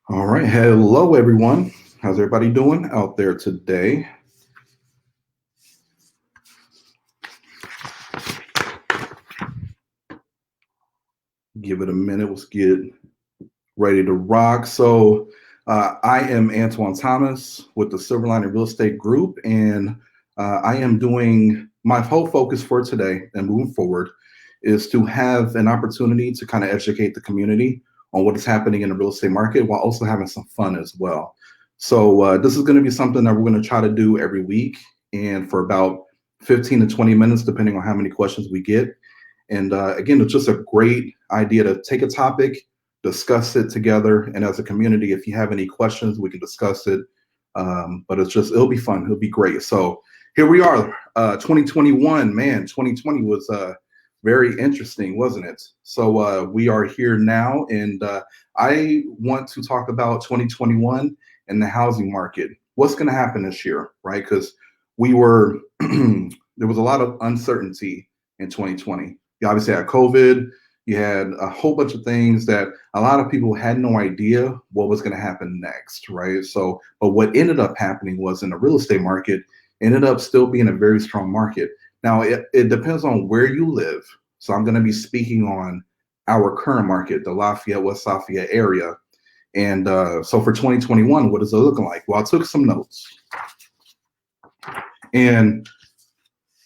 All right. Hello, everyone. How's everybody doing out there today? Give it a minute. Let's get ready to rock. I am Antoine Thomas with the Silver Lining Real Estate Group, and I am doing my whole focus for today and moving forward is to have an opportunity to kind of educate the community on what is happening in the real estate market while also having some fun as well. This is going to be something that we're going to try to do every week and for about 15 to 20 minutes, depending on how many questions we get. And again, it's just a great idea to take a topic, discuss it together, and as a community, if you have any questions, we can discuss it. But it'll be fun. It'll be great. So here we are, 2021. Man, 2020 was very interesting, wasn't it? We are here now, and I want to talk about 2021 and the housing market. What's going to happen this year, right? Because we were there was a lot of uncertainty in 2020. You obviously had COVID. You had a whole bunch of things that a lot of people had no idea what was going to happen next, right? But what ended up happening was in the real estate market, ended up still being a very strong market. Now, it depends on where you live. So I'm going to be speaking on our current market, the Lafayette, West Lafayette area. And so for 2021, what is it looking like? Well, I took some notes. And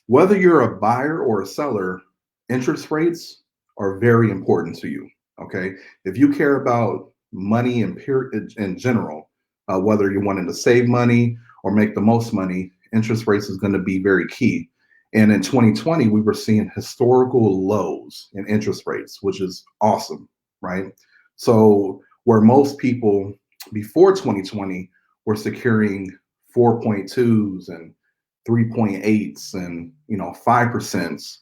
whether you're a buyer or a seller, interest rates are very important to you. Okay. If you care about money in general, whether you're wanting to save money or make the most money, interest rates is going to be very key. And in 2020, we were seeing historical lows in interest rates, which is awesome, right? So where most people before 2020 were securing 4.2s and 3.8s and 5%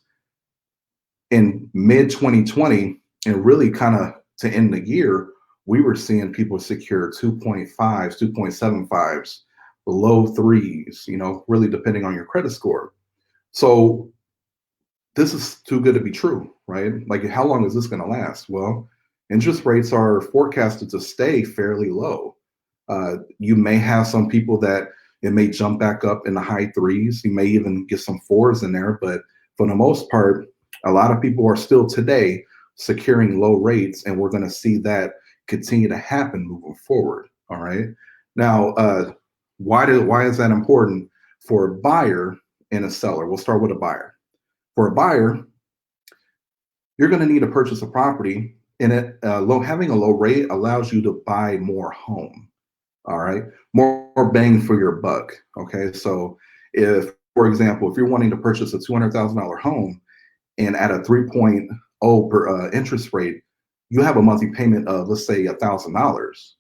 in mid 2020, and really kind of to end the year, we were seeing people secure 2.5s, 2.75s, below threes, really depending on your credit score. So this is too good to be true, right? Like, how long is this going to last? Well, interest rates are forecasted to stay fairly low. You may have some people that it may jump back up in the high threes. You may even get some fours in there, but for the most part, a lot of people are still today securing low rates, and we're going to see that continue to happen moving forward. All right. Now, why is that important for a buyer and a seller? We'll start with a buyer. For a buyer, you're going to need to purchase a property, and having a low rate allows you to buy more home. All right, more bang for your buck. Okay, so if, for example, if you're wanting to purchase a $200,000 home and at a 3.0 per interest rate, you have a monthly payment of, let's say, $1,000.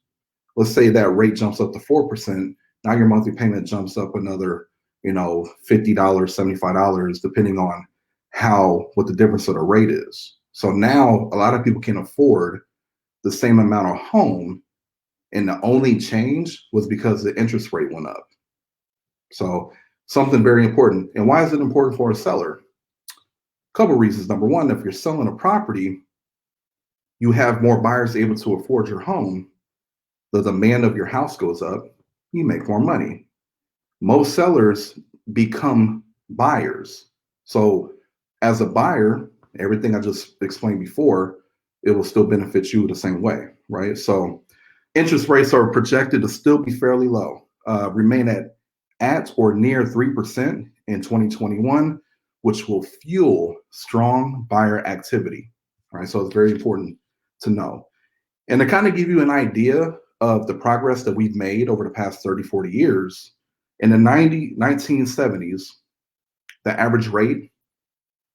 Let's say that rate jumps up to 4%. Now your monthly payment jumps up another, $50, $75, depending on what the difference of the rate is. So now a lot of people can afford the same amount of home, and the only change was because the interest rate went up. So something very important. And why is it important for a seller? A couple of reasons. Number one, if you're selling a property, you have more buyers able to afford your home. The demand of your house goes up, you make more money. Most sellers become buyers. So as a buyer, everything I just explained before, it will still benefit you the same way, right? So interest rates are projected to still be fairly low, remain at or near 3% in 2021, which will fuel strong buyer activity. All right, so it's very important to know. And to kind of give you an idea of the progress that we've made over the past 30, 40 years, in the 1970s, the average rate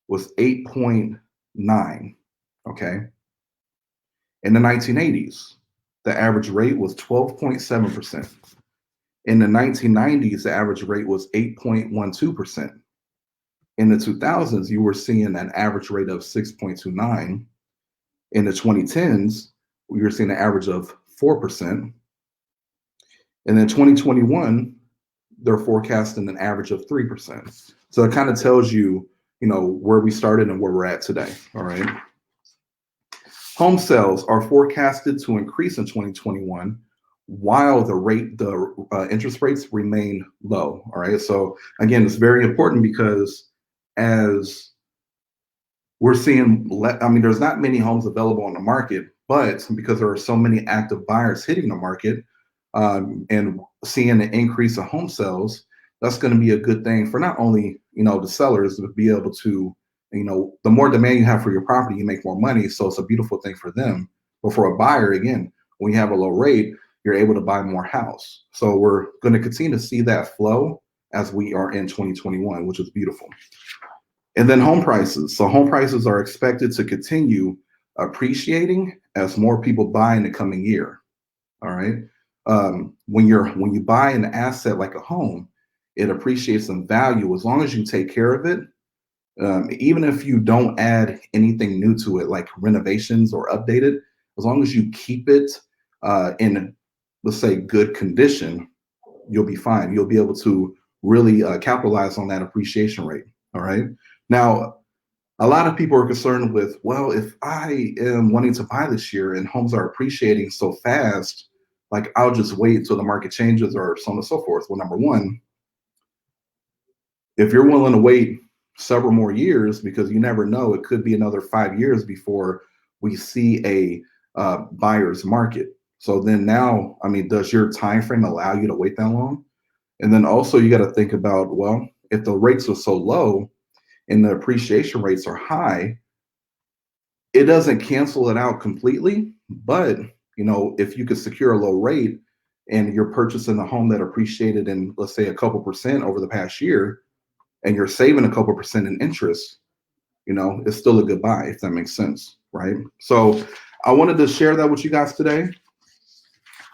was 8.9, okay? In the 1980s, the average rate was 12.7%. In the 1990s, the average rate was 8.12%. In the 2000s, you were seeing an average rate of 6.29. In the 2010s, we were seeing an average of 4%. And then 2021, they're forecasting an average of 3%. So it kind of tells you, where we started and where we're at today. All right. Home sales are forecasted to increase in 2021 while the interest rates remain low. All right. So again, it's very important because as we're seeing, I mean, there's not many homes available on the market, but because there are so many active buyers hitting the market and seeing an increase in home sales, that's going to be a good thing for not only, the sellers to be able to, the more demand you have for your property, you make more money. So it's a beautiful thing for them. But for a buyer, again, when you have a low rate, you're able to buy more house. So we're going to continue to see that flow as we are in 2021, which is beautiful. And then home prices. So home prices are expected to continue appreciating as more people buy in the coming year. All right. When you buy an asset like a home, it appreciates in value as long as you take care of it. Even if you don't add anything new to it, like renovations or update it, as long as you keep it in, let's say, good condition, you'll be fine. You'll be able to really capitalize on that appreciation rate. All right. Now, a lot of people are concerned with, well, if I am wanting to buy this year and homes are appreciating so fast, like I'll just wait until the market changes or so on and so forth. Well, number one, if you're willing to wait several more years, because you never know, it could be another 5 years before we see a buyer's market. So then now, I mean, does your time frame allow you to wait that long? And then also you got to think about, well, if the rates are so low and the appreciation rates are high, it doesn't cancel it out completely. But, if you could secure a low rate and you're purchasing a home that appreciated in, let's say, a couple percent over the past year, and you're saving a couple percent in interest, it's still a good buy, if that makes sense, right? So I wanted to share that with you guys today.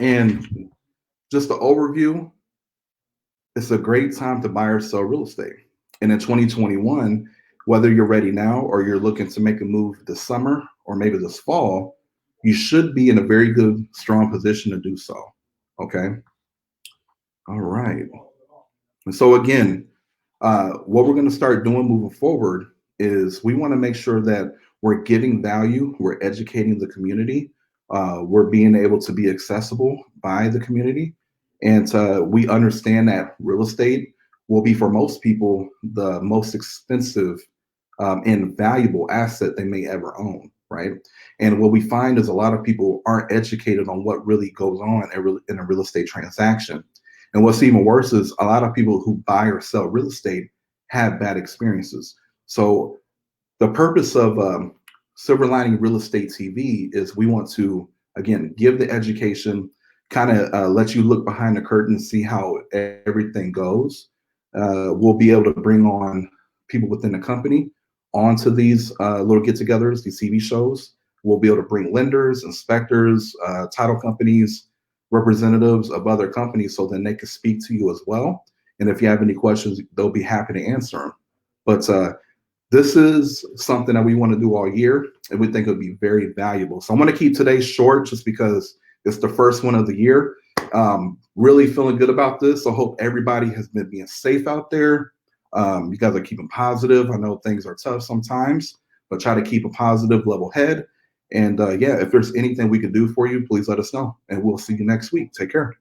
And just the overview, it's a great time to buy or sell real estate. And in 2021, whether you're ready now or you're looking to make a move this summer or maybe this fall, you should be in a very good, strong position to do so. Okay. All right. And so again, what we're going to start doing moving forward is we want to make sure that we're giving value, we're educating the community, we're being able to be accessible by the community, and we understand that real estate will be for most people the most expensive and valuable asset they may ever own, right? And what we find is a lot of people aren't educated on what really goes on in a real estate transaction. And what's even worse is a lot of people who buy or sell real estate have bad experiences. So the purpose of Silver Lining Real Estate TV is we want to, again, give the education, kind of let you look behind the curtain and see how everything goes. We'll be able to bring on people within the company onto these little get-togethers, these TV shows. We'll be able to bring lenders, inspectors, title companies, representatives of other companies, so then they can speak to you as well. And if you have any questions, they'll be happy to answer them. But this is something that we want to do all year, and we think it would be very valuable. So I'm going to keep today short just because it's the first one of the year. Really feeling good about this. So I hope everybody has been being safe out there. You guys are keeping positive. I know things are tough sometimes, but try to keep a positive level head. And yeah, if there's anything we could do for you, please let us know. And we'll see you next week. Take care.